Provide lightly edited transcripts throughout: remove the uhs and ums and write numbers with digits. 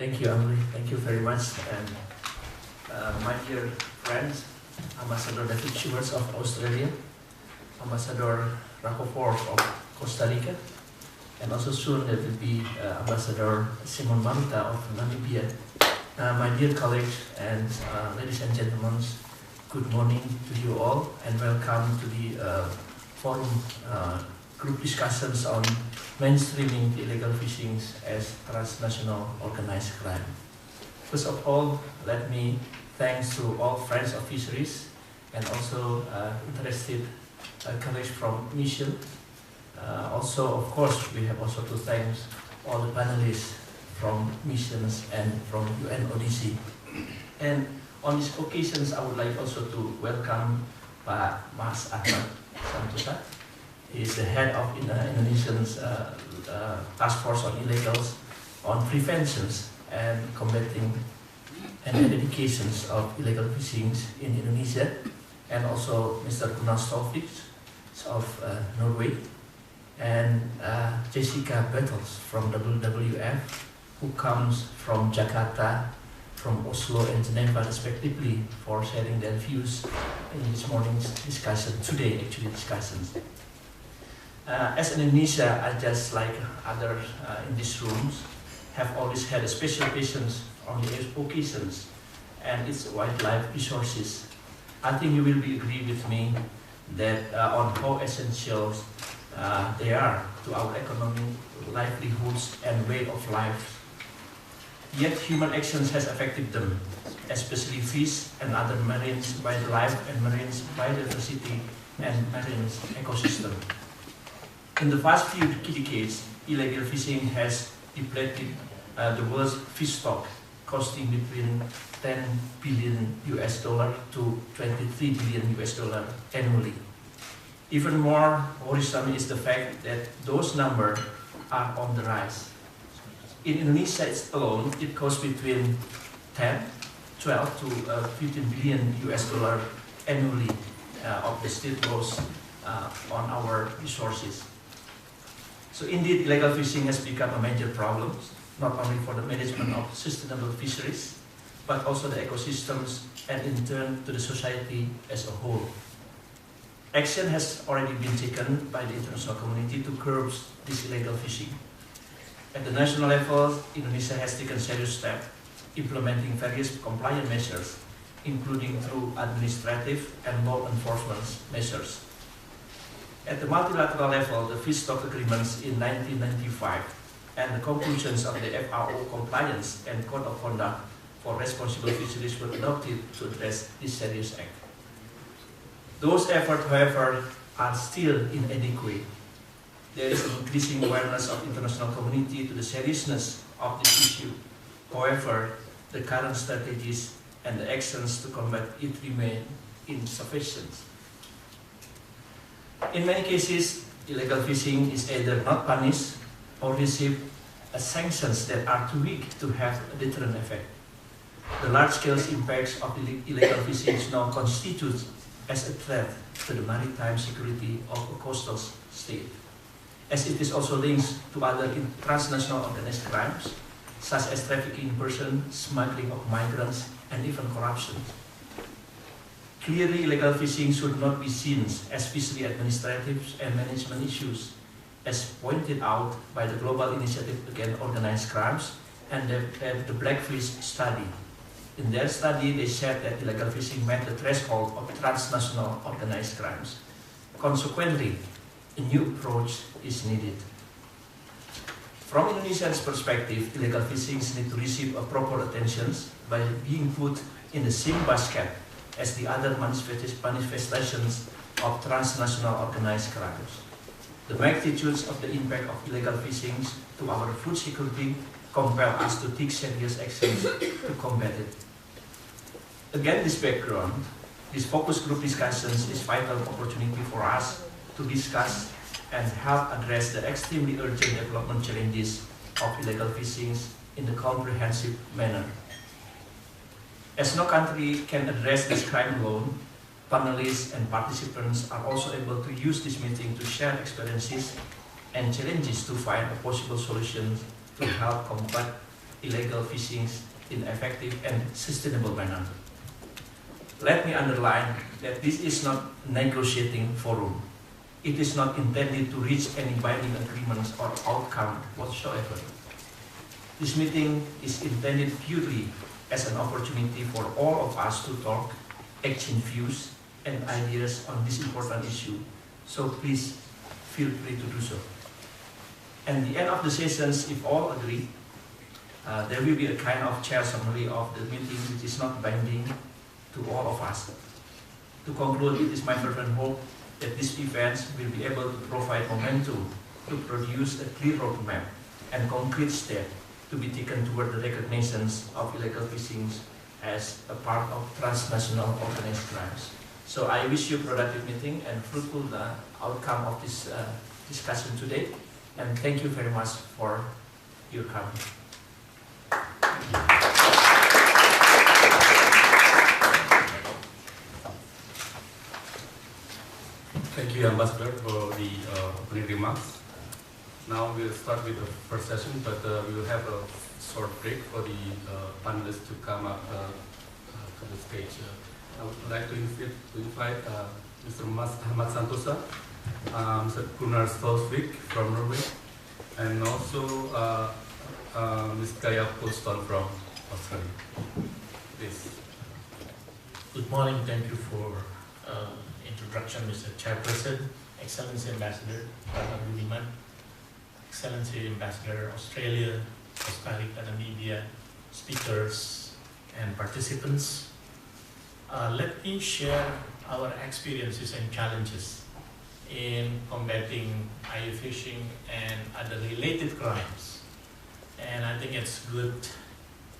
Thank you, Emily. Thank you very much. And my dear friends, Ambassador David Schwartz of Australia, Ambassador Rako Force of Costa Rica, and also soon there will be Ambassador Simon Maruta of Namibia. My dear colleagues and ladies and gentlemen, good morning to you all and welcome to the forum group discussions on mainstreaming illegal fishing as transnational organized crime. First of all, let me thanks to all friends of fisheries and also interested colleagues from Mission. Also, of course, we have also to thank all the panelists from missions and from UNODC. And on these occasions, I would like also to welcome Pak Mas Ahmad Santosa. He is the head of Indonesia's task force on illegals, on preventions and combating and eradications of illegal fishing in Indonesia, and also Mr. Gunnar Stolvik of Norway, and Jessica Bettles from WWF, who comes from Jakarta, from Oslo and Geneva respectively, for sharing their views in this morning's discussion, discussions. As in Indonesia, I just like others in these rooms, have always had a special patience on the occasions and its wildlife resources. I think you will agree with me that on how essential they are to our economic livelihoods and way of life. Yet human actions has affected them, especially fish and other marine wildlife and marine biodiversity and marine ecosystem. In the past few decades, illegal fishing has depleted the world's fish stock, costing between $10 billion to $23 billion annually. Even more worrisome is the fact that those numbers are on the rise. In Indonesia alone, it costs between 12 to $15 billion annually of the state loss on our resources. So indeed, illegal fishing has become a major problem, not only for the management of sustainable fisheries, but also the ecosystems and in turn to the society as a whole. Action has already been taken by the international community to curb this illegal fishing. At the national level, Indonesia has taken serious steps implementing various compliance measures, including through administrative and law enforcement measures. At the multilateral level, the fish stock agreements in 1995 and the conclusions of the FAO compliance and code of conduct for responsible fisheries were adopted to address this serious act. Those efforts, however, are still inadequate. There is an increasing awareness of international community to the seriousness of this issue. However, the current strategies and the actions to combat it remain insufficient. In many cases, illegal fishing is either not punished or receive sanctions that are too weak to have a deterrent effect. The large-scale impacts of illegal fishing now constitute as a threat to the maritime security of a coastal state, as it is also linked to other transnational organized crimes, such as trafficking in persons, smuggling of migrants, and even corruption. Clearly, illegal fishing should not be seen as fishery administrative and management issues, as pointed out by the Global Initiative Against Organized Crimes and the Blackfish study. In their study, they said that illegal fishing met the threshold of transnational organized crimes. Consequently, a new approach is needed. From Indonesia's perspective, illegal fishing need to receive a proper attention by being put in the same basket as the other manifestations of transnational organized crimes. The magnitudes of the impact of illegal fishing to our food security compel us to take serious actions to combat it. Against this background, this focus group discussions is vital opportunity for us to discuss and help address the extremely urgent development challenges of illegal fishing in a comprehensive manner. As no country can address this crime alone, panelists and participants are also able to use this meeting to share experiences and challenges to find a possible solution to help combat illegal fishing in effective and sustainable manner. Let me underline that this is not negotiating forum. It is not intended to reach any binding agreements or outcome whatsoever. This meeting is intended purely as an opportunity for all of us to talk, exchange views and ideas on this important issue. So please feel free to do so. At the end of the sessions, if all agree, there will be a kind of chair summary of the meeting which is not binding to all of us. To conclude, it is my fervent hope that these events will be able to provide momentum to produce a clear roadmap and concrete steps to be taken toward the recognition of illegal fishing as a part of transnational organized crimes. So I wish you a productive meeting and fruitful outcome of this discussion today. And thank you very much for your coming. Thank you, Ambassador, for the opening remarks. Now we'll start with the first session, but we will have a short break for the panelists to come up to the stage. I would like to invite Mr. Ahmad Santosa, Mr. Gunnar Stolsvik from Norway, and also Ms. Gaia Colston from Australia. Please. Good morning. Thank you for introduction, Mr. Chairperson, Excellency Ambassador Budiman, Excellency Ambassador Australia, Costa Rica, Namibia, speakers and participants. Let me share our experiences and challenges in combating IUU fishing and other related crimes. And I think it's good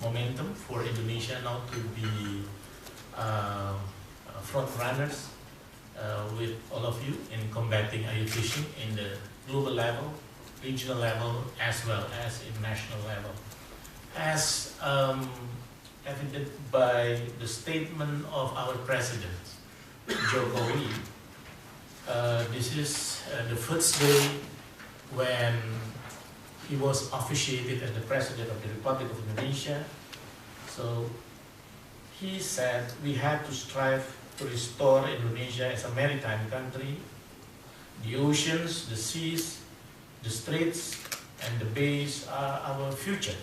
momentum for Indonesia now to be front runners with all of you in combating IUU fishing in the global level, regional level, as well as in national level. As evident by the statement of our President, Jokowi, this is the first day when he was officiated as the President of the Republic of Indonesia. So he said we have to strive to restore Indonesia as a maritime country. The oceans, the seas, the straits, and the bays are our future.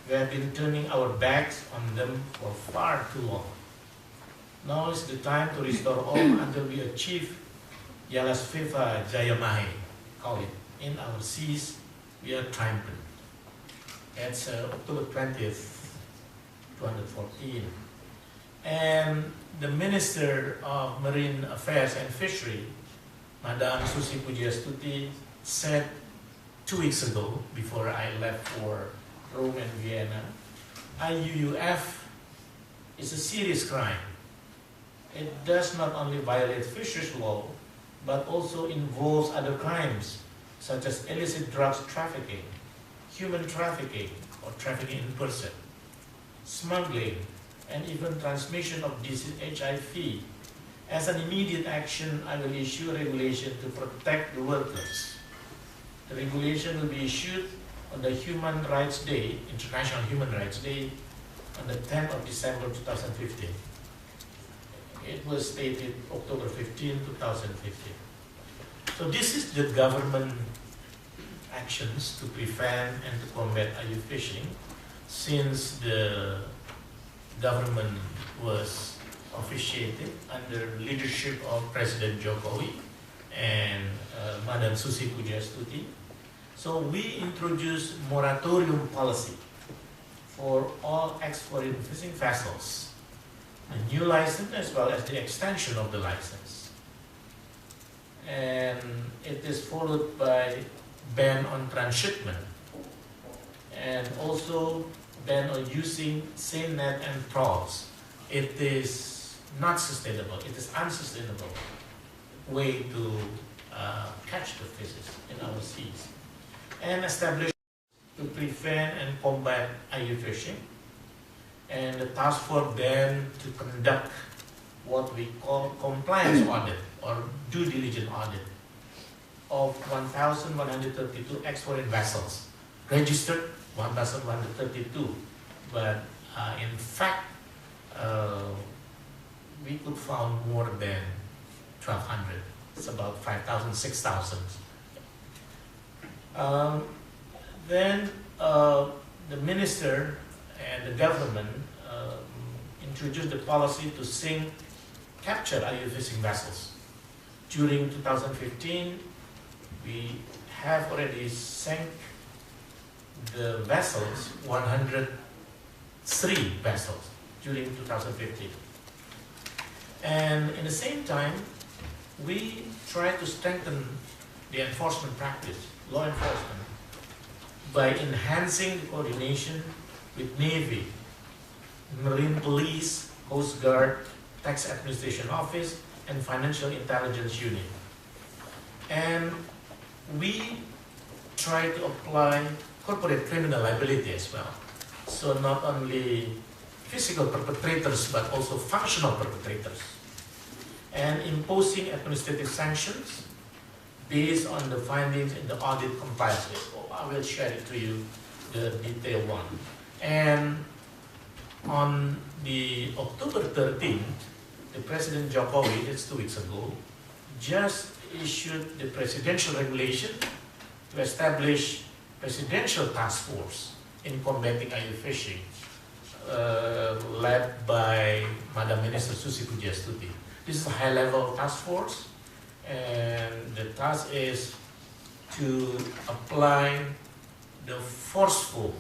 We have been turning our backs on them for far too long. Now is the time to restore all until we achieve Yalasviva Jayamahe, call it. In our seas, we are triumphant. That's October 20th, 2014. And the Minister of Marine Affairs and Fishery, Madam Susi Pujiastuti, said 2 weeks ago, before I left for Rome and Vienna, IUUF is a serious crime. It does not only violate fisheries law, but also involves other crimes, such as illicit drugs trafficking, human trafficking or trafficking in person, smuggling, and even transmission of disease HIV. As an immediate action, I will issue a regulation to protect the workers. The regulation will be issued on the Human Rights Day, International Human Rights Day, on the 10th of December 2015. It was stated October 15, 2015. So this is the government actions to prevent and to combat IUU fishing since the government was officiated under leadership of President Jokowi and Madam Susi Pujiastuti. So we introduced moratorium policy for all ex-foreign fishing vessels, a new license as well as the extension of the license. And it is followed by ban on transshipment and also ban on using seine net and trawls. It is not sustainable, it is unsustainable way to catch the fishes in our seas. And establish to prevent and combat IUU fishing. And the task force then to conduct what we call compliance audit or due diligence audit of 1,132 ex-foreign vessels, registered 1,132, but in fact, we could found more than 1,200. It's about 5,000, 6,000. Then the minister and the government introduced the policy to sink captured IUU fishing vessels. During 2015, we have already sank the vessels, 103 vessels during 2015. And in the same time, we try to strengthen the enforcement practice, law enforcement, by enhancing the coordination with Navy, Marine Police, Coast Guard, Tax Administration Office, and Financial Intelligence Unit. And we try to apply corporate criminal liability as well. So not only physical perpetrators, but also functional perpetrators. And imposing administrative sanctions based on the findings in the audit compliance. I will share it to you, the detailed one. And on the October 13th, the President Jokowi, that's 2 weeks ago, just issued the presidential regulation to establish presidential task force in combating IUU fishing, led by Madam Minister Susi Pujiastuti. This is a high-level task force, and the task is to apply the forceful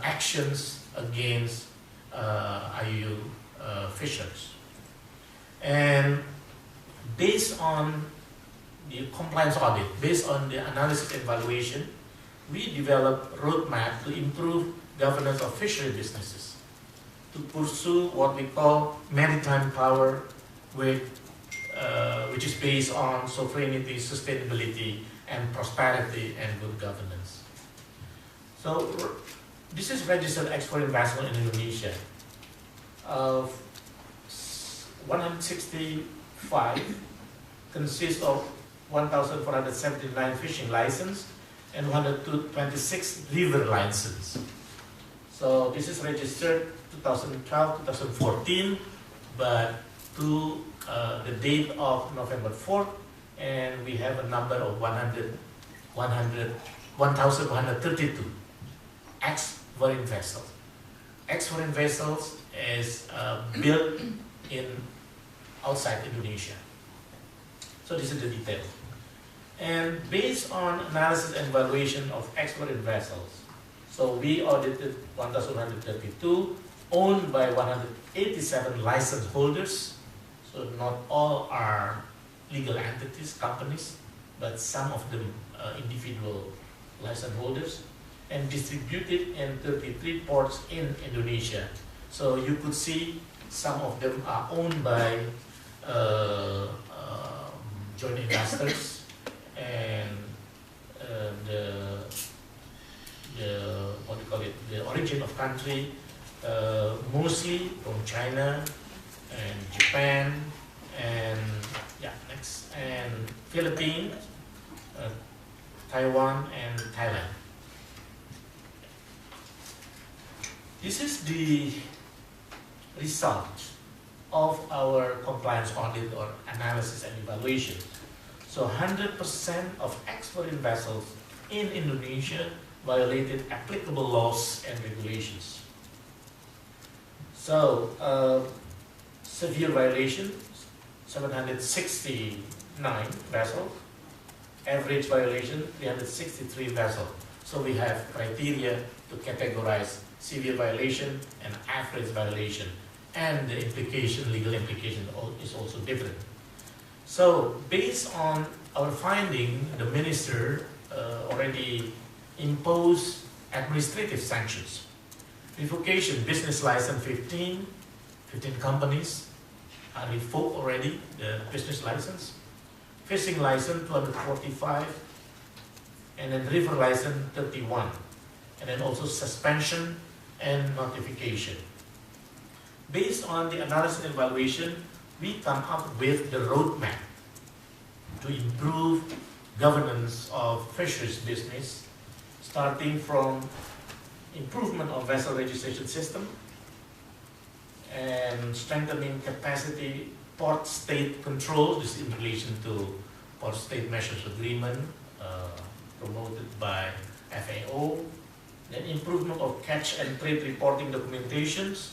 actions against IUU fishers. And based on the compliance audit, based on the analysis and evaluation, we developed a roadmap to improve governance of fishery businesses, to pursue what we call maritime power, which is based on sovereignty, sustainability, and prosperity and good governance. So this is registered export vessel in Indonesia. 165 consists of 1,479 fishing licenses and 126 river licenses. So this is registered 2012, 2014, but to the date of November 4th, and we have a number of 1,132 ex-foreign vessels. Ex-foreign vessels is built in outside Indonesia. So this is the detail. And based on analysis and evaluation of export vessels, so we audited 1,132, owned by 187 license holders. So not all are legal entities, companies, but some of them individual license holders, and distributed in 33 ports in Indonesia. So you could see some of them are owned by joint investors, and the what do you call it? The origin of country mostly from China and Japan and Philippines, Taiwan, and Thailand. This is the result of our compliance audit or analysis and evaluation. So 100% of export vessels in Indonesia violated applicable laws and regulations. So severe violation, 769 vessels. Average violation, 363 vessels. So we have criteria to categorize severe violation and average violation, and the implication, legal implication is also different. So based on our finding, the minister already imposed administrative sanctions. Revocation, business license 15 companies are revoked already, the business license. Fishing license 245, and then river license 31, and then also suspension and notification. Based on the analysis and evaluation, we come up with the roadmap to improve governance of fisheries business, starting from improvement of vessel registration system, and strengthening capacity port state control. This is in relation to port state measures agreement promoted by FAO. Then improvement of catch and trade reporting documentations,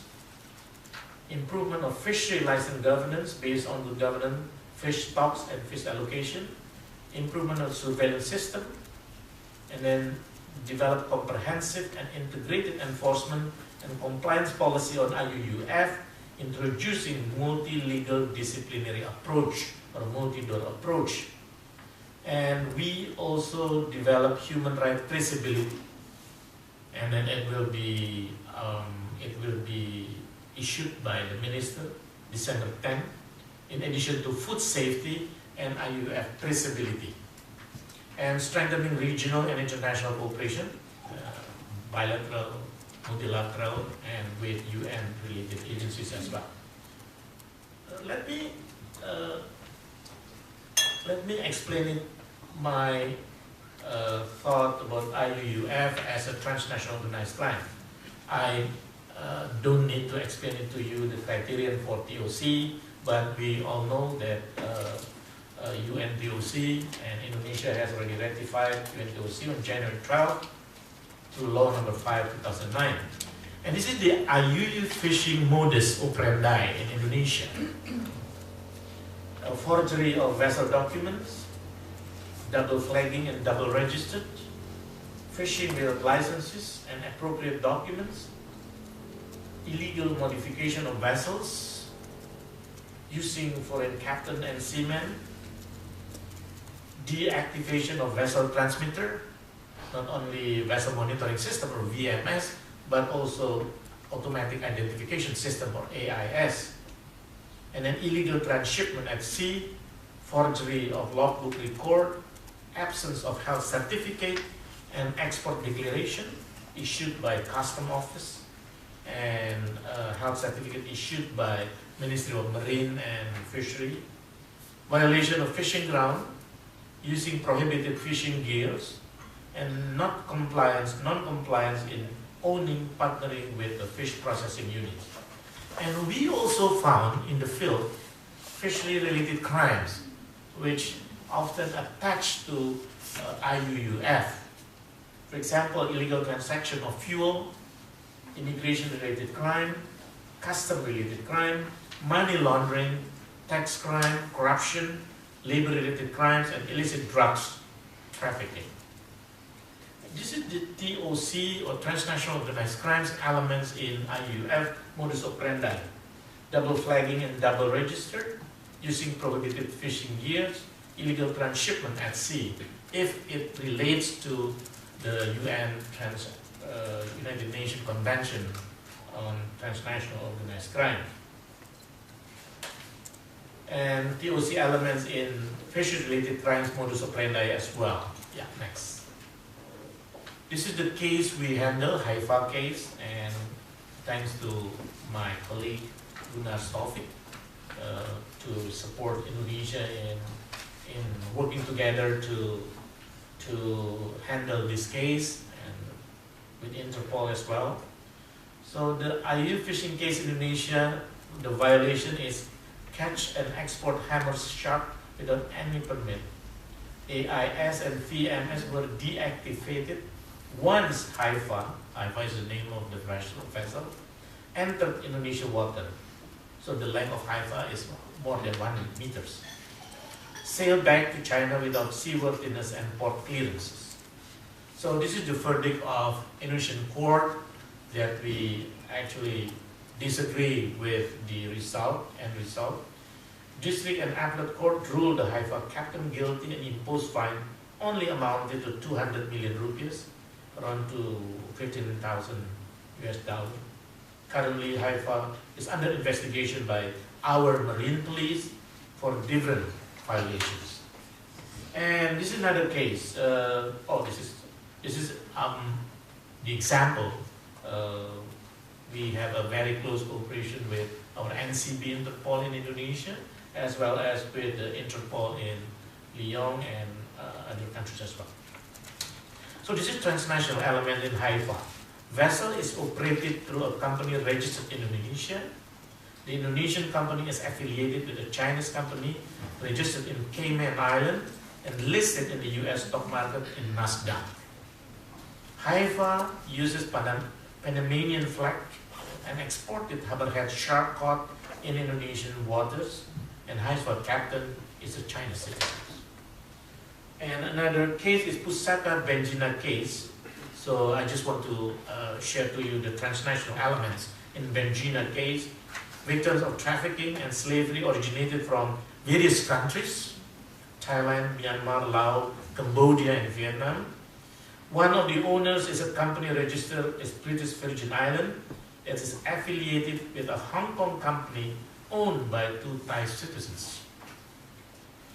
improvement of fishery license governance based on good governance, fish stocks and fish allocation, improvement of surveillance system, and then develop comprehensive and integrated enforcement and compliance policy on IUUF, introducing multi-legal disciplinary approach or multi-door approach. And we also develop human rights traceability, and then it will be issued by the minister December 10, in addition to food safety and IUUF traceability, and strengthening regional and international cooperation, bilateral, multilateral, and with UN-related agencies as well. Let me explain my thought about IUUF as a transnational organized crime. I don't need to explain it to you, the criterion for TOC, but we all know that UN TOC and Indonesia has already ratified UN TOC on January 12 through Law Number 5, 2009. And this is the IUU fishing modus operandi in Indonesia. A forgery of vessel documents, double flagging and double registered, fishing without licenses and appropriate documents, illegal modification of vessels, using foreign captain and seamen, deactivation of vessel transmitter, not only vessel monitoring system or VMS, but also automatic identification system or AIS, and then illegal transshipment at sea, forgery of logbook record, absence of health certificate and export declaration issued by Custom Office, and health certificate issued by Ministry of Marine and Fishery, violation of fishing ground, using prohibited fishing gears, and non-compliance in owning, partnering with the fish processing units. And we also found in the field fishery-related crimes, which often attach to IUUF. For example, illegal transaction of fuel, immigration-related crime, custom-related crime, money laundering, tax crime, corruption, labor-related crimes, and illicit drugs trafficking. This is the TOC or transnational organized crimes elements in IUUF modus operandi. Double flagging and double register, using prohibited fishing gears, illegal transshipment at sea, if it relates to the United Nations Convention on Transnational Organized Crime. And TOC elements in fishery-related crimes modus operandi as well. Yeah, next. This is the case we handle, Haifa case, and thanks to my colleague Gunnar Stovik to support Indonesia in working together to handle this case, and with Interpol as well. So the IUU fishing case in Indonesia, the violation is catch and export hammer shark without any permit. AIS and VMS were deactivated once Haifa is the name of the vessel, entered Indonesian water. So the length of Haifa is more than 100 meters. Sailed back to China without seaworthiness and port clearances. So this is the verdict of Indonesian court, that we actually disagree with the end result. District and appellate court ruled the Haifa captain guilty and imposed fine only amounted to 200 million rupees, around to $15,000 US. Currently, Haifa is under investigation by our marine police for different violations. And this is another case. This is the example. We have a very close cooperation with our NCB Interpol in Indonesia, as well as with the Interpol in Lyon and other countries as well. So this is transnational element in Haifa. Vessel is operated through a company registered in Indonesia. The Indonesian company is affiliated with a Chinese company registered in Cayman Island and listed in the US stock market in Nasdaq. Haifa uses Panamanian flag and exported hammerhead shark caught in Indonesian waters, and Haifa captain is a Chinese citizen. And another case is Pusaka Benjina case. So I just want to share to you the transnational elements in Benjina case. Victims of trafficking and slavery originated from various countries: Thailand, Myanmar, Laos, Cambodia, and Vietnam. One of the owners is a company registered as British Virgin Islands. It is affiliated with a Hong Kong company owned by 2 Thai citizens.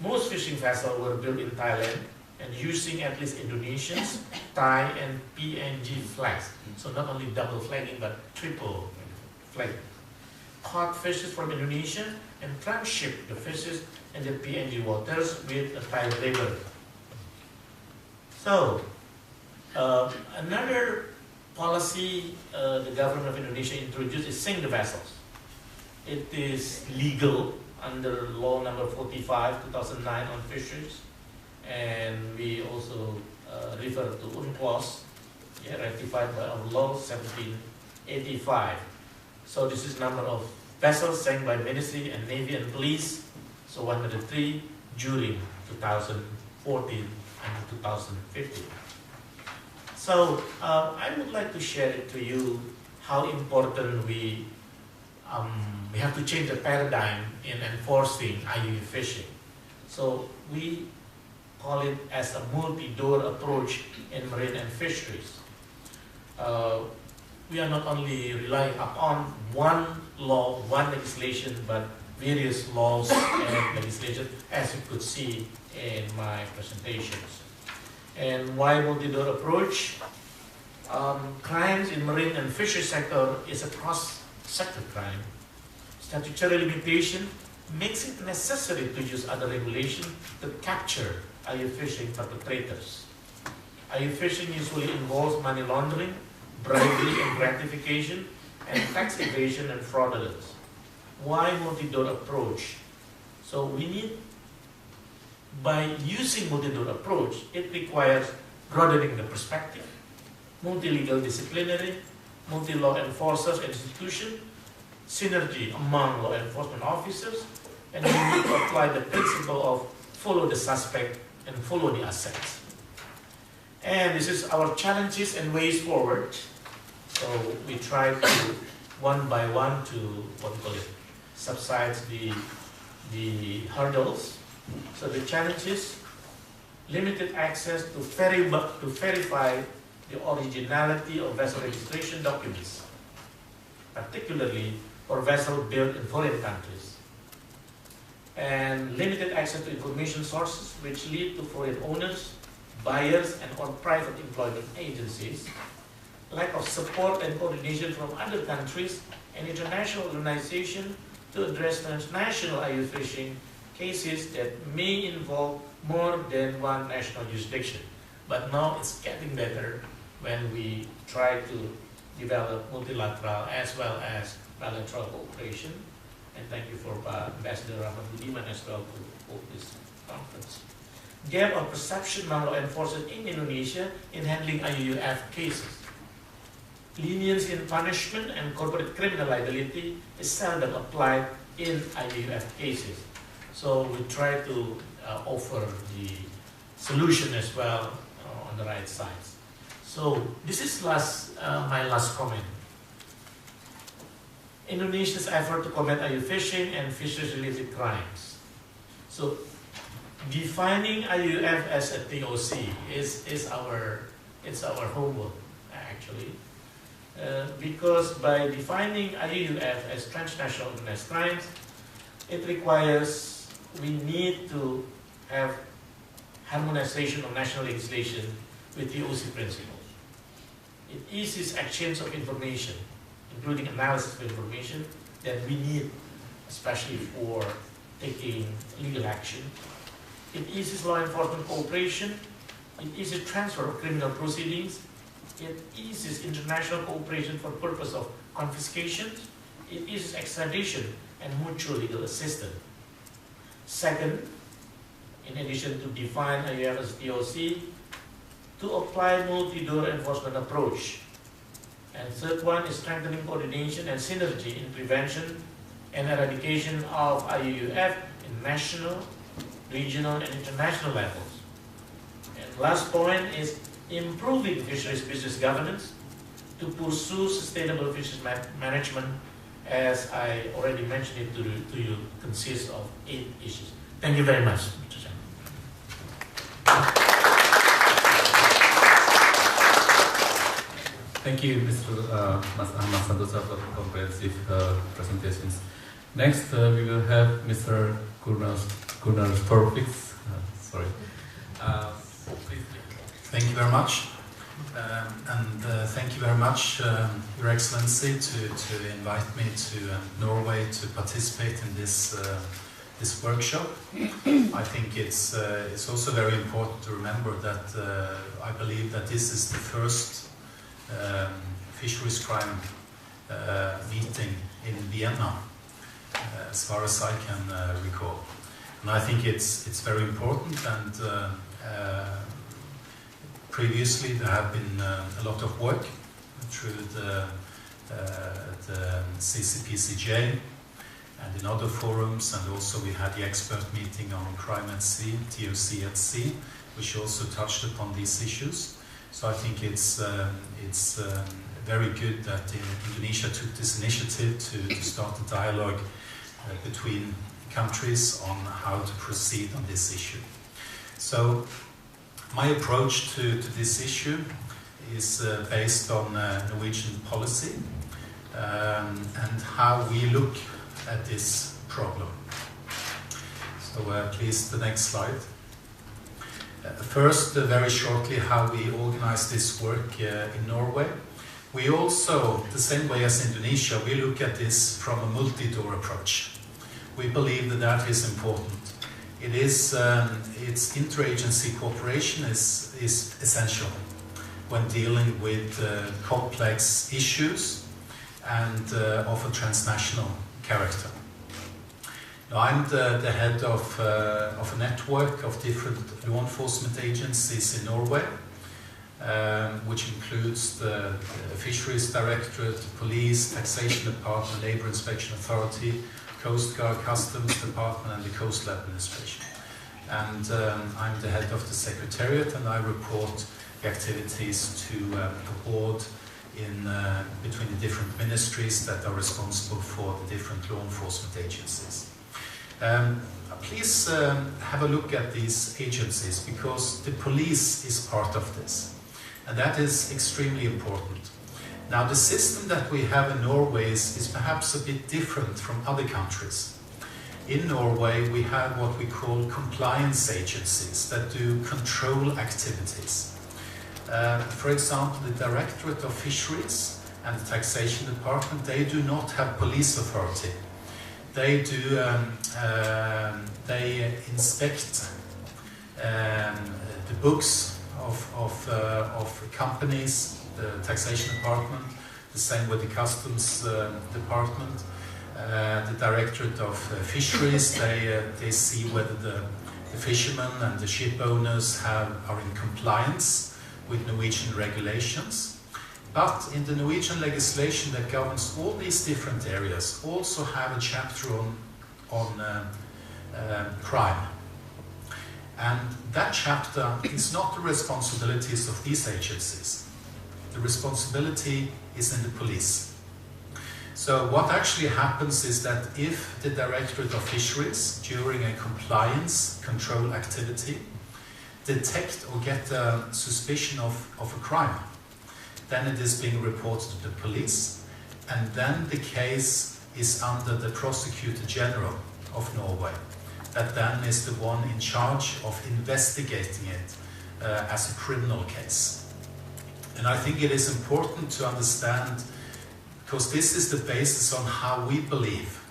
Most fishing vessels were built in Thailand and using at least Indonesians, Thai, and PNG flags. So not only double flagging, but triple flagging. Caught fishes from Indonesia and transshipped the fishes in the PNG waters with a Thai labor. So, another policy the government of Indonesia introduced is sink the vessels. It is legal under law number 45, 2009 on fisheries, and we also refer to UNCLOS, ratified by our law 1785. So this is number of vessels sank by Ministry and Navy and Police, so 103 during 2014 and 2015. So I would like to share it to you how important we have to change the paradigm in enforcing IUU fishing. So we call it as a multi-door approach in marine and fisheries. We are not only relying upon one law, one legislation, but various laws and legislation, as you could see in my presentations. And why multi-door approach? Crimes in marine and fishery sector is a cross-sector crime. Statutory limitation makes it necessary to use other regulation to capture IUU fishing perpetrators. IUU fishing usually involves money laundering, bribery and gratification, and tax evasion and fraudulence. Why multi-door approach? So we need, by using multi-door approach, it requires broadening the perspective, multi-legal disciplinary, multi-law enforcers and institution, synergy among law enforcement officers, and we need to apply the principle of follow the suspect and follow the assets. And this is our challenges and ways forward. So we try to, one by one, to, what we call it, subside the hurdles. So the challenges: limited access to verify the originality of vessel registration documents, particularly for vessels built in foreign countries, and limited access to information sources which lead to foreign owners, buyers, and or private employment agencies, lack of support and coordination from other countries and international organizations to address transnational IUU fishing cases that may involve more than one national jurisdiction. But now it's getting better when we try to develop multilateral as well as bilateral cooperation. And thank you for Ambassador Rahmat Budiman as well to hold this conference. Gap of perception among law enforcement in Indonesia in handling IUUF cases. Lenience in punishment and corporate criminal liability is seldom applied in IUUF cases. So we try to offer the solution as well on the right sides. So this is my last comment. Indonesia's effort to combat IUU fishing and fisheries-related crimes. So defining IUUF as a TOC is our homework actually, because by defining IUUF as transnational organized crimes, it requires we need to have harmonization of national legislation with TOC principles. It eases exchange of information, including analysis of information that we need, especially for taking legal action. It eases law enforcement cooperation. It eases transfer of criminal proceedings. it eases international cooperation for purpose of confiscation, it eases extradition and mutual legal assistance. Second, in addition to define IUF as DOC, to apply multi-door enforcement approach. And third one is strengthening coordination and synergy in prevention and eradication of IUF in national, regional, and international levels. And last point is improving fisheries business governance to pursue sustainable fisheries management, as I already mentioned it to you, consists of 8 issues. Thank you very much, Mr. Chairman. Thank you, Mr. Mas Ahmad Santosa, for the comprehensive presentations. Next, we will have Mr. Gunnar Storvix. Sorry. Please. Thank you very much. Thank you very much, Your Excellency, to invite me to Norway to participate in this workshop. I think it's also very important to remember that I believe that this is the first fisheries crime meeting in Vienna, as far as I can recall. And I think it's very important, and previously there have been a lot of work through the CCPCJ and in other forums, and also we had the expert meeting on crime at sea, TOC at sea, which also touched upon these issues. So I think it's very good that Indonesia took this initiative to start a dialogue between countries on how to proceed on this issue. So my approach to this issue is based on Norwegian policy and how we look at this problem. So please, the next slide. First, very shortly, how we organize this work in Norway. We also, the same way as Indonesia, we look at this from a multi-door approach. We believe that that is important. It is, its interagency cooperation is essential when dealing with complex issues and of a transnational character. Now, I'm the head of a network of different law enforcement agencies in Norway, which includes the Fisheries Directorate, Police, Taxation Department, Labour Inspection Authority, Coast Guard, Customs Department, and the Coastal Administration. And I'm the head of the Secretariat, and I report the activities to the board in between the different ministries that are responsible for the different law enforcement agencies. Please have a look at these agencies, because the police is part of this, and that is extremely important. Now, the system that we have in Norway is perhaps a bit different from other countries. In Norway, we have what we call compliance agencies that do control activities. For example, the Directorate of Fisheries and the Taxation Department, they do not have police authority. They do, they inspect the books of companies, the Taxation Department, the same with the Customs Department. The Directorate of Fisheries, they see whether the fishermen and the ship owners are in compliance with Norwegian regulations. But in the Norwegian legislation that governs all these different areas also have a chapter on crime. And that chapter is not the responsibilities of these agencies. The responsibility is in the police. So what actually happens is that if the Directorate of Fisheries, during a compliance control activity, detect or get a suspicion of a crime, then it is being reported to the police, and then the case is under the Prosecutor General of Norway. That then is the one in charge of investigating it as a criminal case. And I think it is important to understand, because this is the basis on how we believe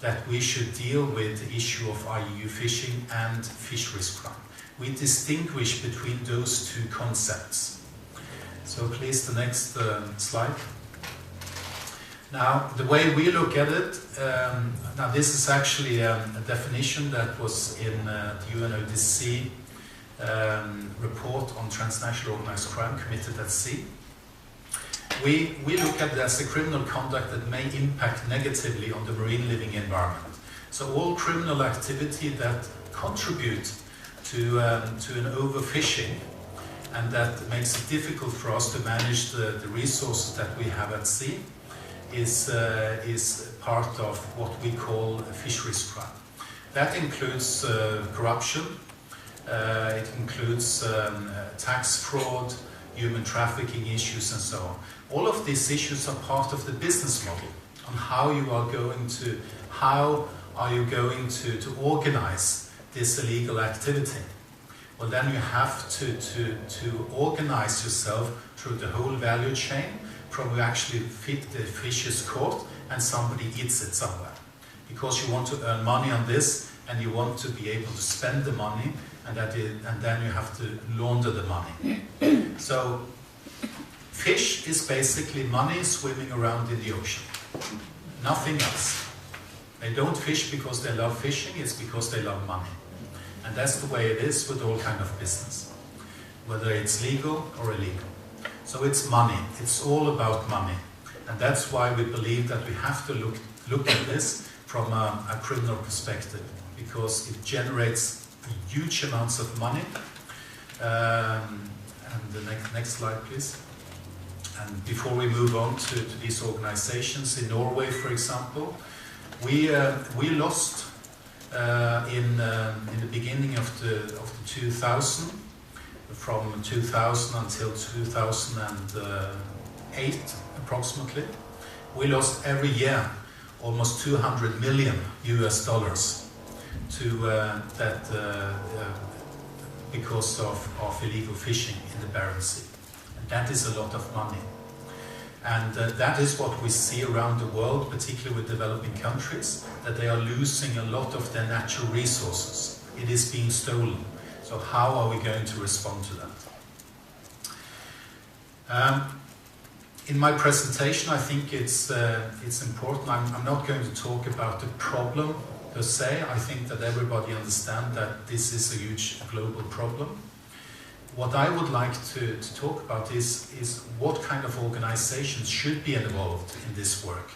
that we should deal with the issue of IUU fishing and fisheries crime. We distinguish between those two concepts. So please, the next slide. Now, the way we look at it, now this is actually a definition that was in the UNODC report on transnational organized crime committed at sea. We look at it as a criminal conduct that may impact negatively on the marine living environment. So all criminal activity that contribute to an overfishing and that makes it difficult for us to manage the resources that we have at sea is part of what we call a fisheries crime. That includes corruption, it includes tax fraud, human trafficking issues and so on. All of these issues are part of the business model on how are you going to organize this illegal activity. Well, then you have to organize yourself through the whole value chain from you actually feed the fish is caught and somebody eats it somewhere. Because you want to earn money on this and you want to be able to spend the money and then you have to launder the money. So fish is basically money swimming around in the ocean. Nothing else. They don't fish because they love fishing, it's because they love money. And that's the way it is with all kind of business, whether it's legal or illegal. So it's money, it's all about money. And that's why we believe that we have to look at this from a criminal perspective, because it generates huge amounts of money. And the next slide, please. And before we move on to these organizations, in Norway, for example, we lost in the beginning of the 2000, from 2000 until 2008 approximately, we lost every year almost $200 million US to because of illegal fishing in the Barents Sea. And that is a lot of money. And that is what we see around the world, particularly with developing countries, that they are losing a lot of their natural resources. It is being stolen. So how are we going to respond to that? In my presentation, I think it's important. I'm not going to talk about the problem per se. I think that everybody understands that this is a huge global problem. What I would like to talk about is what kind of organizations should be involved in this work.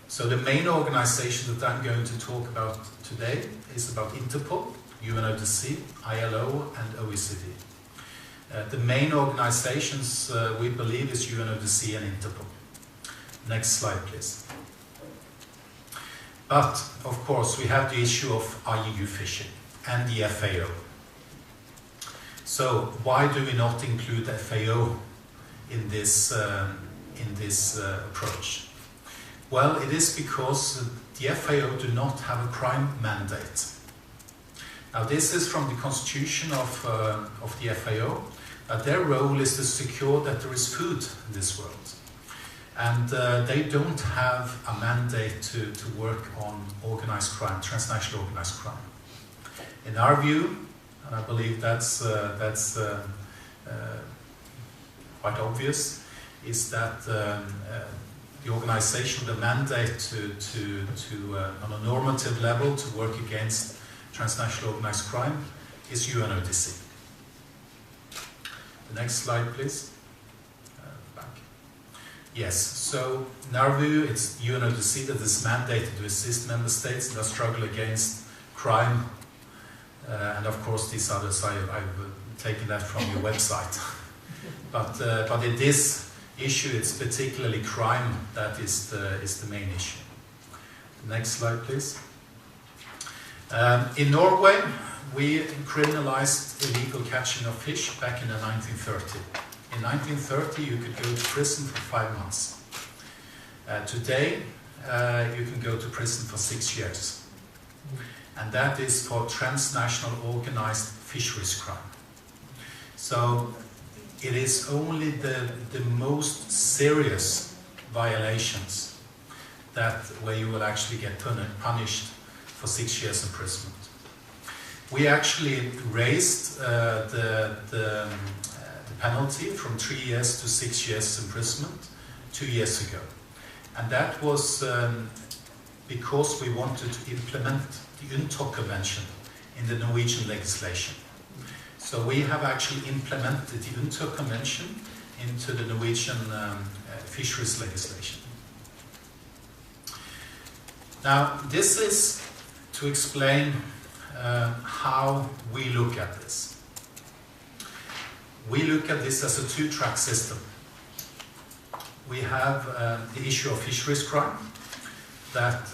So the main organization that I'm going to talk about today is about Interpol, UNODC, ILO and OECD. The main organizations we believe is UNODC and Interpol. Next slide, please. But, of course, we have the issue of IUU fishing and the FAO. So, why do we not include FAO in this approach? Well, it is because the FAO do not have a crime mandate. Now, this is from the constitution of the FAO. Their role is to secure that there is food in this world. And they don't have a mandate to work on organized crime, transnational organized crime. In our view, and I believe that's quite obvious, is that the organization, the mandate to on a normative level to work against transnational organized crime is UNODC. The next slide, please. Back. Yes, so in our view, it's UNODC that is mandated to assist member states in their struggle against crime. And of course, these others, I've taken that from your website. But in this issue, it's particularly crime that is the main issue. Next slide, please. In Norway, we criminalized illegal catching of fish back in the 1930s. In 1930, you could go to prison for 5 months. Today, you can go to prison for 6 years. And that is for transnational organized fisheries crime. So it is only the most serious violations where you will actually get punished for 6 years imprisonment. We actually raised the the penalty from 3 years to 6 years imprisonment 2 years ago. And that was because we wanted to implement the UNTOC Convention in the Norwegian legislation. So we have actually implemented the UNTOC Convention into the Norwegian fisheries legislation. Now, this is to explain how we look at this. We look at this as a two-track system. We have the issue of fisheries crime that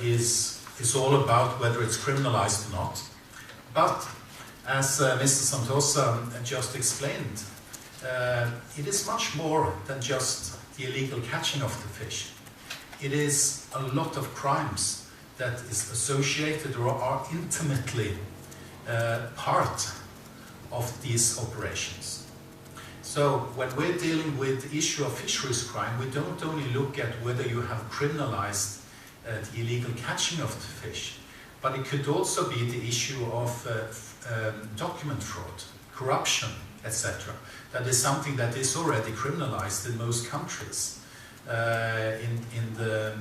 is all about whether it's criminalized or not. But as Mr. Santosa just explained, it is much more than just the illegal catching of the fish. It is a lot of crimes that is associated or are intimately part of these operations. So when we're dealing with the issue of fisheries crime, we don't only look at whether you have criminalized the illegal catching of the fish, but it could also be the issue of document fraud, corruption, etc. That is something that is already criminalized in most countries in the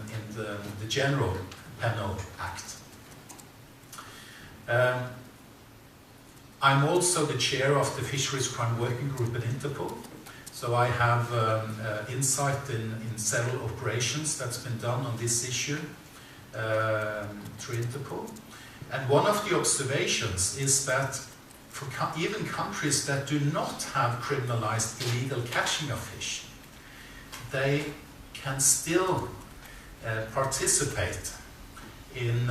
General Penal Act. I'm also the chair of the Fisheries Crime Working Group at Interpol, so I have insight in several operations that's been done on this issue through Interpol. And one of the observations is that for even countries that do not have criminalized illegal catching of fish, they can still participate in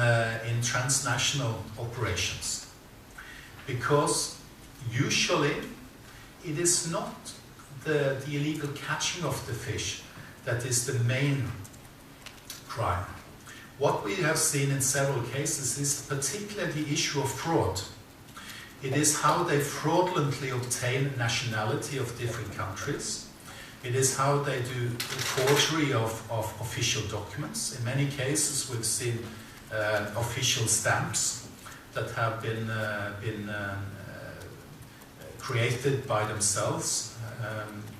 transnational operations. Because usually it is not the illegal catching of the fish that is the main crime. What we have seen in several cases is particularly the issue of fraud. It is how they fraudulently obtain nationality of different countries. It is how they do forgery of official documents. In many cases we've seen official stamps that have been created by themselves,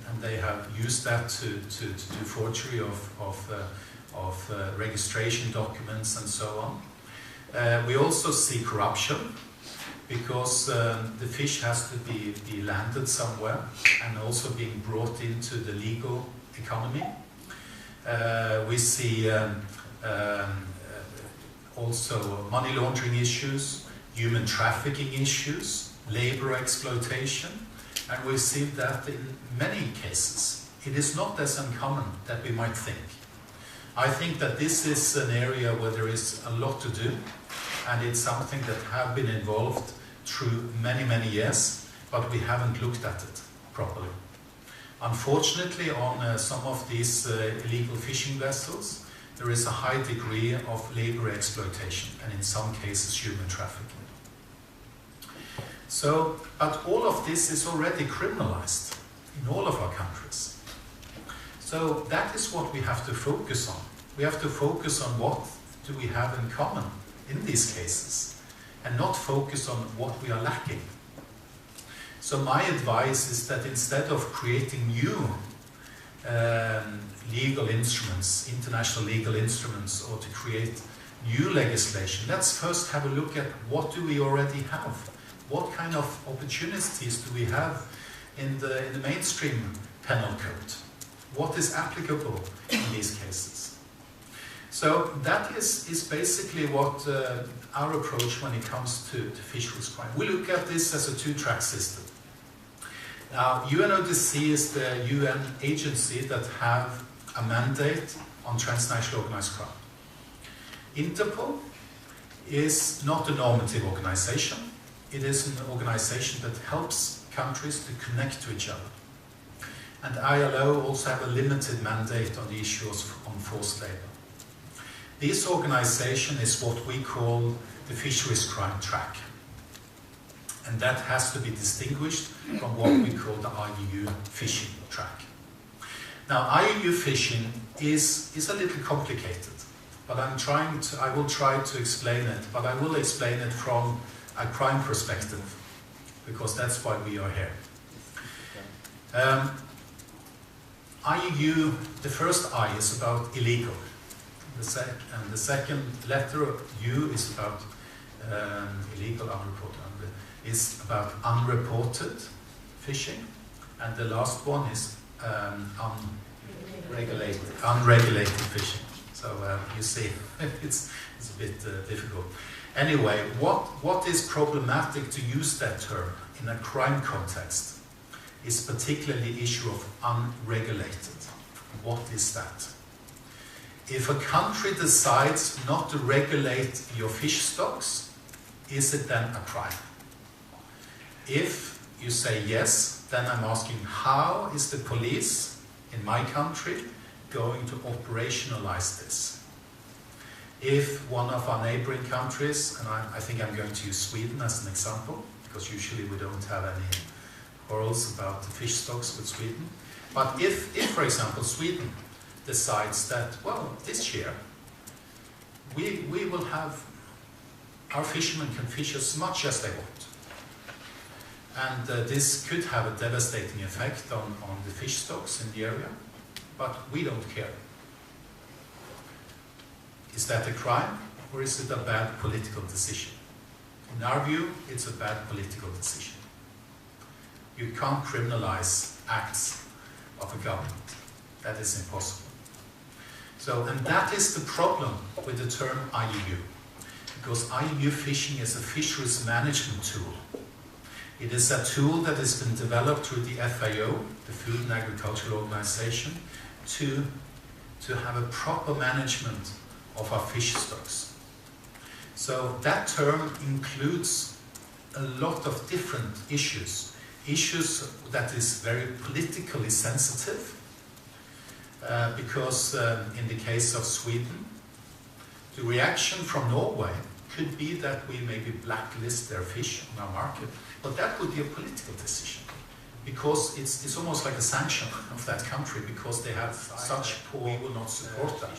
and they have used that to do forgery of registration documents and so on. We also see corruption, because the fish has to be landed somewhere and also being brought into the legal economy. We see also money laundering issues, human trafficking issues, labor exploitation, and we see that in many cases. It is not as uncommon that we might think. I think that this is an area where there is a lot to do, and it's something that have been involved through many years, but we haven't looked at it properly. Unfortunately, on some of these illegal fishing vessels, there is a high degree of labor exploitation, and in some cases human trafficking. So, but all of this is already criminalized in all of our countries. So that is what we have to focus on. We have to focus on what do we have in common in these cases, and not focus on what we are lacking. So my advice is that instead of creating new legal instruments, international legal instruments, or to create new legislation, let's first have a look at what do we already have. What kind of opportunities do we have in the mainstream penal code? What is applicable in these cases? So that is basically what our approach when it comes to fisheries crime. We look at this as a two-track system. Now, UNODC is the UN agency that have a mandate on transnational organized crime. Interpol is not a normative organization. It is an organization that helps countries to connect to each other. And ILO also have a limited mandate on the issues on forced labor. This organization is what we call the fisheries crime track. And that has to be distinguished from what we call the IUU fishing track. Now, IUU fishing is a little complicated, but I will try to explain it, but I will explain it from a crime perspective, because that's why we are here. IUU, the first I is about illegal. And the second letter, U, is about illegal, unreported, is about unreported fishing. And the last one is unregulated fishing. So you see, it's a bit difficult. Anyway, what is problematic to use that term in a crime context is particularly the issue of unregulated. What is that? If a country decides not to regulate your fish stocks, is it then a crime? If you say yes, then I'm asking, how is the police in my country going to operationalize this? If one of our neighboring countries, and I think I'm going to use Sweden as an example, because usually we don't have any quarrels about the fish stocks with Sweden. But if for example, Sweden decides that, well, this year we will have, our fishermen can fish as much as they want. And this could have a devastating effect on the fish stocks in the area, but we don't care. Is that a crime, or is it a bad political decision? In our view, it's a bad political decision. You can't criminalize acts of a government. That is impossible. So, and that is the problem with the term IUU, because IUU fishing is a fisheries management tool. It is a tool that has been developed through the FAO, the Food and Agricultural Organization, to have a proper management of our fish stocks. So that term includes a lot of different issues that is very politically sensitive, because in the case of Sweden, the reaction from Norway could be that we maybe blacklist their fish on our market, but that would be a political decision, because it's almost like a sanction of that country, because they have such poor, we will not support that.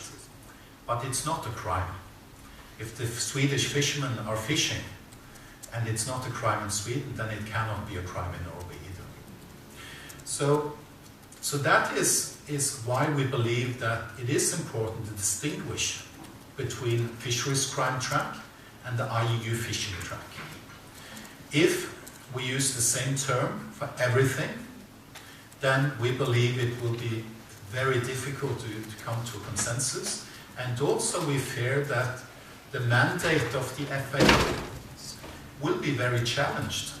But it's not a crime. If the Swedish fishermen are fishing and it's not a crime in Sweden, then it cannot be a crime in Norway either. So that is why we believe that it is important to distinguish between fisheries crime track and the IUU fishing track. If we use the same term for everything, then we believe it will be very difficult to come to a consensus. And also we fear that the mandate of the FAO will be very challenged.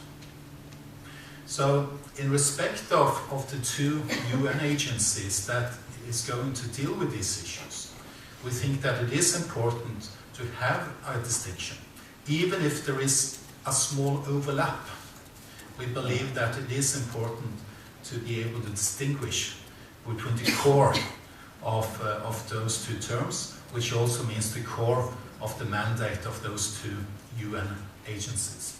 So in respect of the two UN agencies that is going to deal with these issues, we think that it is important to have a distinction. Even if there is a small overlap, we believe that it is important to be able to distinguish between the core of those two terms, which also means the core of the mandate of those two UN agencies.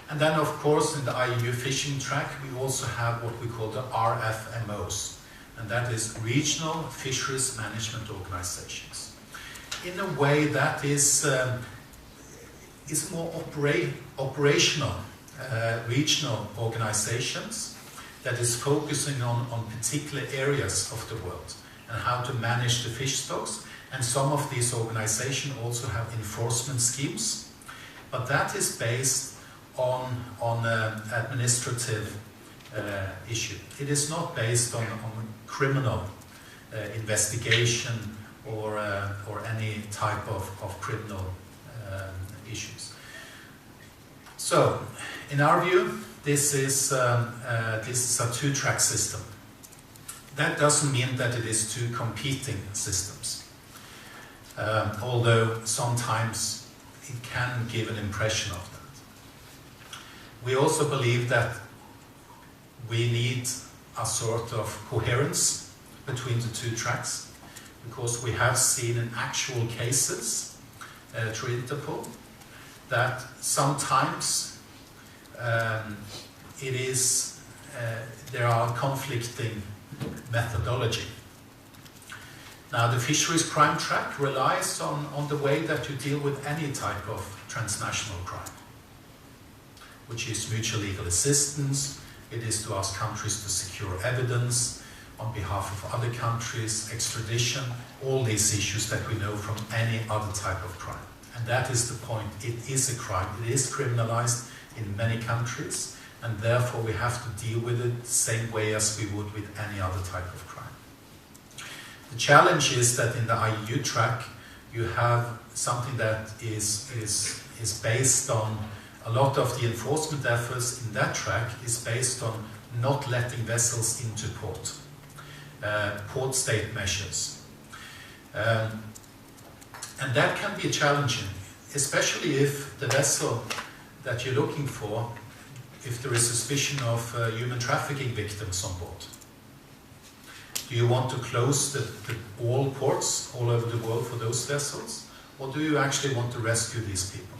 And then, of course, in the IUU fishing track, we also have what we call the RFMOs, and that is Regional Fisheries Management Organizations. In a way, that is more operational regional organizations that is focusing on particular areas of the world and how to manage the fish stocks. And some of these organizations also have enforcement schemes, but that is based on administrative issue. It is not based on criminal investigation or any type of criminal issues. So, in our view, this is a two-track system. That doesn't mean that it is two competing systems, although sometimes it can give an impression of that. We also believe that we need a sort of coherence between the two tracks, because we have seen in actual cases through Interpol that sometimes there are conflicting methodology. Now, the fisheries crime track relies on the way that you deal with any type of transnational crime, which is mutual legal assistance, It is to ask countries to secure evidence on behalf of other countries, extradition, all these issues that we know from any other type of crime. And that is the point. It is a crime. It is criminalized in many countries, and therefore we have to deal with it the same way as we would with any other type of crime. The challenge is that in the IUU track, you have something that is based on a lot of the enforcement efforts in that track is based on not letting vessels into port, port state measures. And that can be challenging, especially if the vessel that you're looking for, if there is suspicion of human trafficking victims on board. Do you want to close all ports all over the world for those vessels? Or do you actually want to rescue these people?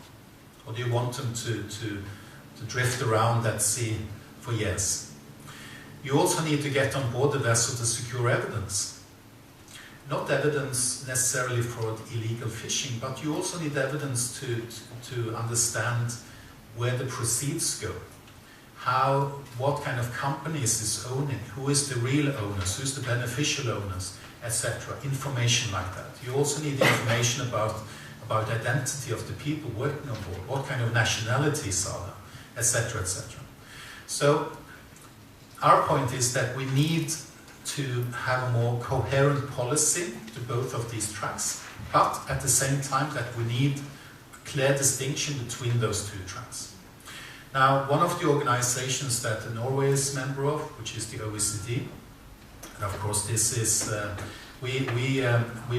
Or do you want them to drift around that sea for years? You also need to get on board the vessel to secure evidence. Not evidence necessarily for illegal fishing, but you also need evidence to understand where the proceeds go. What kind of companies is owning, who is the real owners, who's the beneficial owners, etc. Information like that. You also need information about identity of the people working on board, what kind of nationalities are there, etc., etc. So our point is that we need to have a more coherent policy to both of these tracks, but at the same time that we need a clear distinction between those two tracks. Now, one of the organizations that Norway is a member of, which is the OECD, and of course this is, we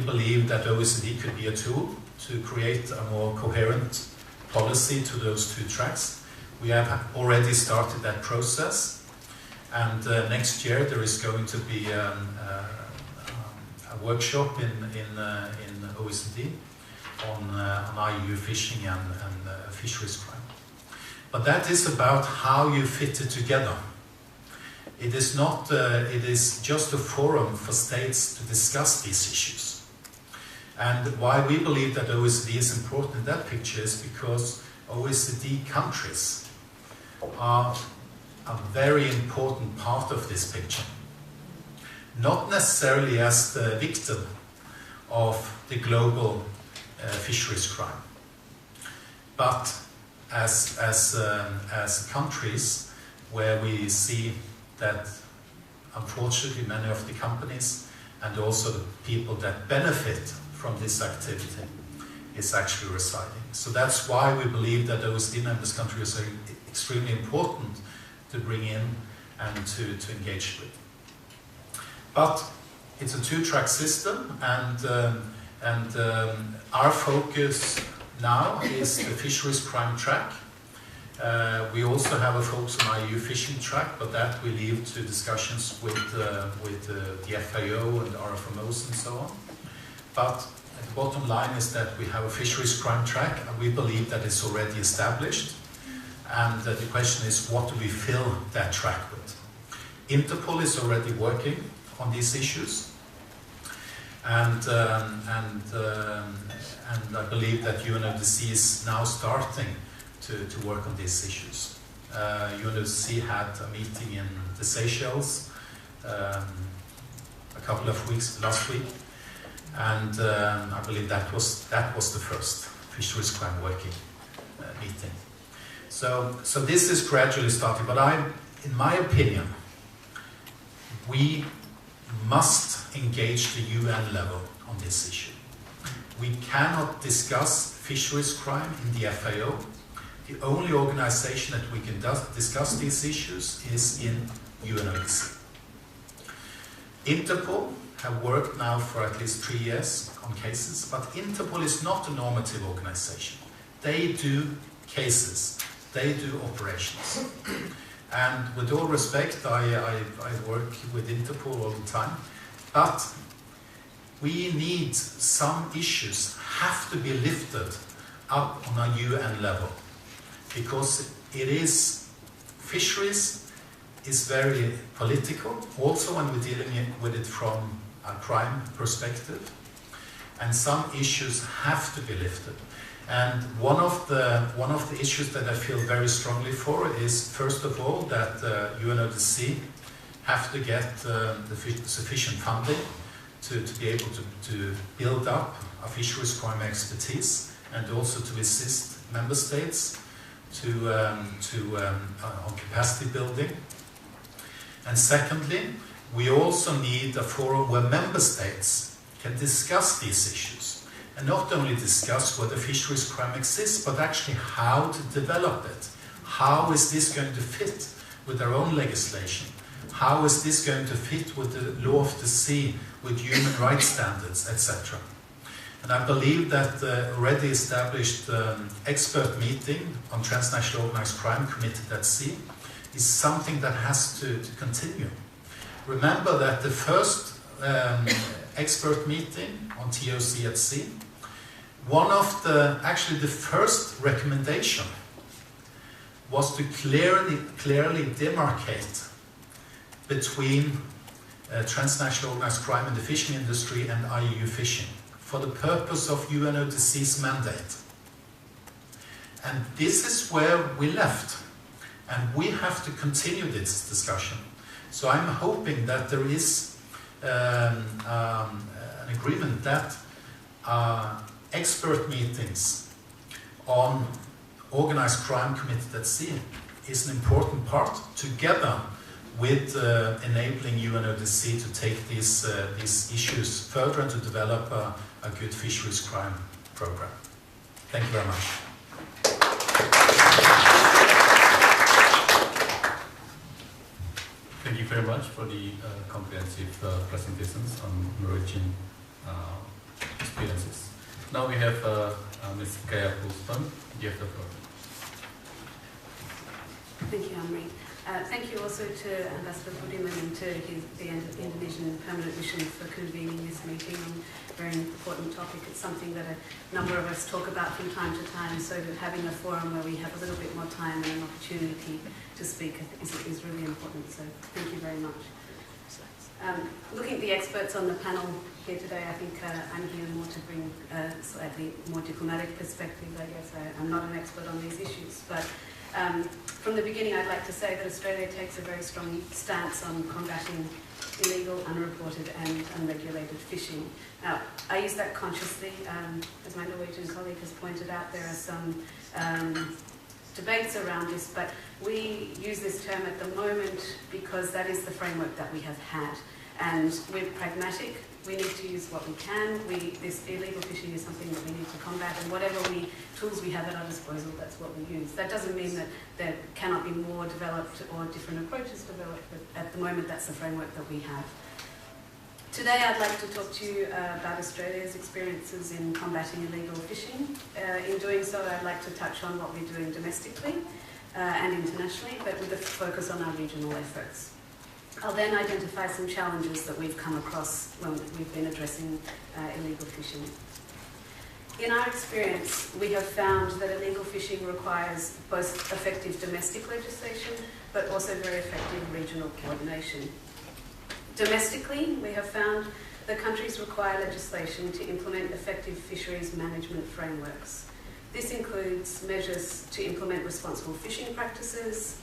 believe that OECD could be a tool to create a more coherent policy to those two tracks. We have already started that process, and next year there is going to be a workshop in OECD on IUU fishing and fisheries crime. But that is about how you fit it together. It is not. It is just a forum for states to discuss these issues. And why we believe that OECD is important in that picture is because OECD countries are a very important part of this picture. Not necessarily as the victim of the global fisheries crime, but as countries where we see that unfortunately many of the companies and also the people that benefit from this activity is actually residing. So that's why we believe that OECD members countries are extremely important to bring in and to engage with. But it's a two-track system, and our focus now is the fisheries crime track. We also have a focus on IUU fishing track, but that we leave to discussions with the FAO and RFMOs and so on. But the bottom line is that we have a fisheries crime track, and we believe that it's already established. And the question is, what do we fill that track with? Interpol is already working on these issues, and I believe that UNODC is now starting to work on these issues. UNODC had a meeting in the Seychelles a couple of weeks, last week, and I believe that was the first fisheries crime working meeting. So this is gradually starting, but in my opinion, we must engage the UN level on this issue. We cannot discuss fisheries crime in the FAO. The only organization that we can discuss these issues is in UNODC. Interpol have worked now for at least 3 years on cases, but Interpol is not a normative organization. They do cases, they do operations. And with all respect, I work with Interpol all the time, but we need some issues have to be lifted up on a UN level, because fisheries is very political, also when we're dealing with it from a crime perspective, and some issues have to be lifted. And one of the issues that I feel very strongly for is, first of all, that UNODC have to get sufficient funding to be able to build up a fisheries crime expertise, and also to assist member states on capacity building. And secondly, we also need a forum where member states can discuss these issues, and not only discuss whether fisheries crime exists, but actually how to develop it. How is this going to fit with our own legislation? How is this going to fit with the law of the sea, with human rights standards, etc.? And I believe that the already established expert meeting on transnational organized crime committed at sea is something that has to continue. Remember that the first expert meeting on TOC at sea, actually the first recommendation was to clearly demarcate between transnational organized crime in the fishing industry and IUU fishing, for the purpose of UNODC's mandate. And this is where we left. And we have to continue this discussion. So I'm hoping that there is an agreement that expert meetings on organized crime committed at sea is an important part, together with enabling UNODC to take these issues further and to develop a good fisheries crime program. Thank you very much. Thank you very much for the comprehensive presentations on Norwegian experiences. Now we have Ms. Kaya Poulston. You have the floor. Thank you, Anne-Marie. Thank you also to Ambassador Budiman and to the Indonesian Permanent Mission for convening this meeting on a very important topic. It's something that a number of us talk about from time to time, so having a forum where we have a little bit more time and an opportunity to speak is really important, so thank you very much. Looking at the experts on the panel here today, I think I'm here more to bring a slightly more diplomatic perspective, I guess. I'm not an expert on these issues, but from the beginning I'd like to say that Australia takes a very strong stance on combating illegal, unreported and unregulated fishing. Now, I use that consciously. As my Norwegian colleague has pointed out, there are some debates around this, but we use this term at the moment because that is the framework that we have had. And we're pragmatic. We need to use what we can. This illegal fishing is something that we need to combat, and whatever tools we have at our disposal, that's what we use. That doesn't mean that there cannot be more developed or different approaches developed, but at the moment that's the framework that we have. Today I'd like to talk to you about Australia's experiences in combating illegal fishing. In doing so, I'd like to touch on what we're doing domestically and internationally, but with a focus on our regional efforts. I'll then identify some challenges that we've come across when we've been addressing illegal fishing. In our experience, we have found that illegal fishing requires both effective domestic legislation, but also very effective regional coordination. Domestically, we have found that countries require legislation to implement effective fisheries management frameworks. This includes measures to implement responsible fishing practices,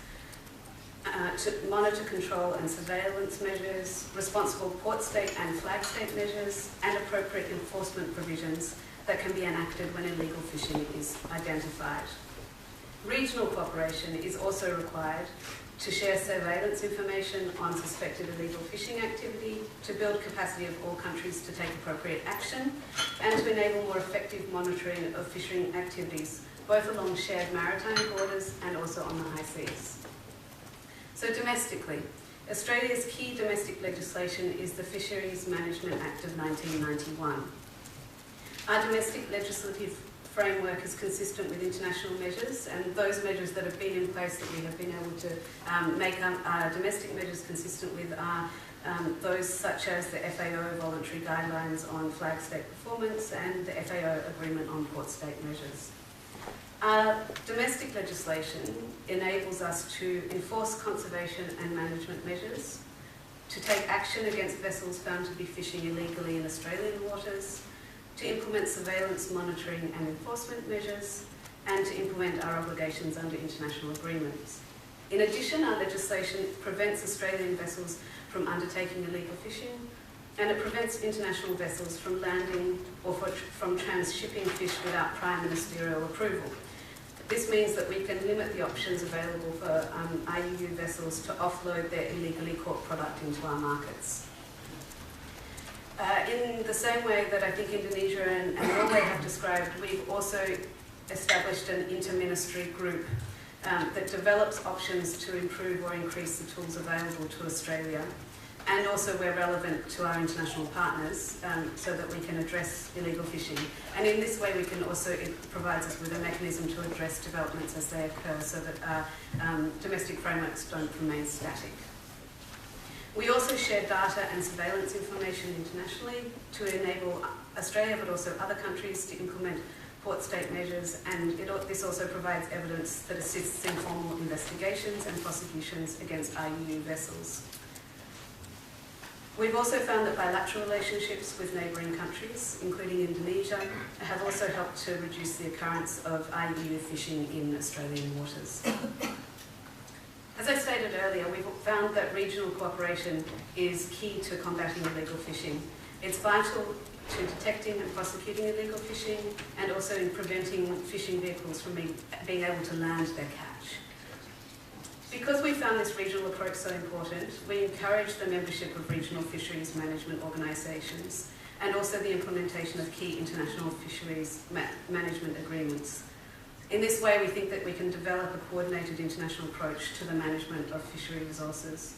to monitor, control and surveillance measures, responsible port state and flag state measures, and appropriate enforcement provisions that can be enacted when illegal fishing is identified. Regional cooperation is also required to share surveillance information on suspected illegal fishing activity, to build capacity of all countries to take appropriate action, and to enable more effective monitoring of fishing activities, both along shared maritime borders and also on the high seas. So domestically, Australia's key domestic legislation is the Fisheries Management Act of 1991. Our domestic legislative framework is consistent with international measures, and those measures that have been in place that we have been able to make our domestic measures consistent with are those such as the FAO voluntary guidelines on flag state performance and the FAO agreement on port state measures. Our domestic legislation enables us to enforce conservation and management measures, to take action against vessels found to be fishing illegally in Australian waters, to implement surveillance, monitoring and enforcement measures, and to implement our obligations under international agreements. In addition, our legislation prevents Australian vessels from undertaking illegal fishing, and it prevents international vessels from landing or from transshipping fish without prior ministerial approval. This means that we can limit the options available for IUU vessels to offload their illegally caught product into our markets. In the same way that I think Indonesia and Norway have described, we've also established an inter-ministry group that develops options to improve or increase the tools available to Australia, and also where relevant to our international partners, so that we can address illegal fishing. And in this way we can also, it provides us with a mechanism to address developments as they occur, so that our domestic frameworks don't remain static. We also share data and surveillance information internationally to enable Australia, but also other countries, to implement port state measures, and this also provides evidence that assists in formal investigations and prosecutions against IUU vessels. We've also found that bilateral relationships with neighbouring countries, including Indonesia, have also helped to reduce the occurrence of IUU fishing in Australian waters. As I stated earlier, we've found that regional cooperation is key to combating illegal fishing. It's vital to detecting and prosecuting illegal fishing, and also in preventing fishing vehicles from being able to land their catch. Because we found this regional approach so important, we encourage the membership of regional fisheries management organisations, and also the implementation of key international fisheries management agreements. In this way, we think that we can develop a coordinated international approach to the management of fishery resources.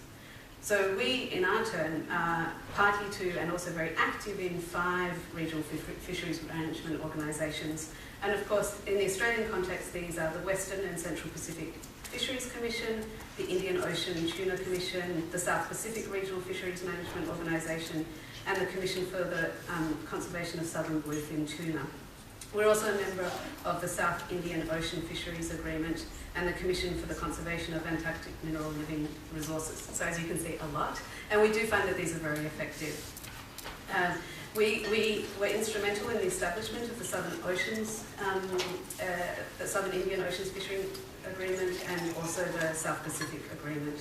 So we, in our turn, are party to and also very active in 5 regional fisheries management organisations. And of course, in the Australian context, these are the Western and Central Pacific Fisheries Commission, the Indian Ocean Tuna Commission, the South Pacific Regional Fisheries Management Organisation, and the Commission for the Conservation of Southern Bluefin Tuna. We're also a member of the South Indian Ocean Fisheries Agreement and the Commission for the Conservation of Antarctic Mineral Living Resources. So as you can see, a lot. And we do find that these are very effective. We were instrumental in the establishment of the Southern Oceans, the Southern Indian Oceans Fishery Agreement, and also the South Pacific Agreement.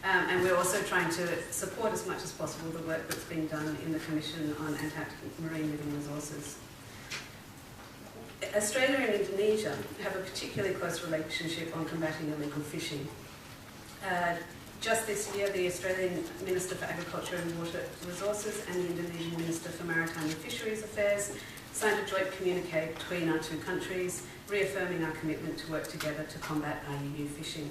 And we're also trying to support as much as possible the work that's being done in the Commission on Antarctic Marine Living Resources. Australia and Indonesia have a particularly close relationship on combating illegal fishing. Just this year, the Australian Minister for Agriculture and Water Resources and the Indonesian Minister for Maritime and Fisheries Affairs signed a joint communique between our two countries, reaffirming our commitment to work together to combat IUU fishing.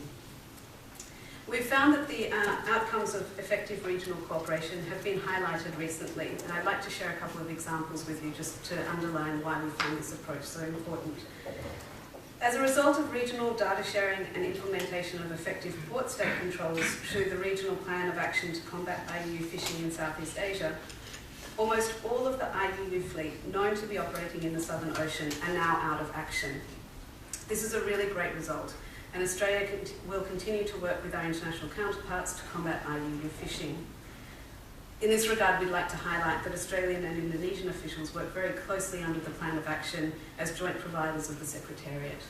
We've found that the outcomes of effective regional cooperation have been highlighted recently, and I'd like to share a couple of examples with you just to underline why we find this approach so important. As a result of regional data sharing and implementation of effective port state controls through the Regional Plan of Action to Combat IUU Fishing in Southeast Asia, almost all of the IUU fleet known to be operating in the Southern Ocean are now out of action. This is a really great result, and Australia will continue to work with our international counterparts to combat IUU fishing. In this regard, we'd like to highlight that Australian and Indonesian officials work very closely under the Plan of Action as joint providers of the Secretariat.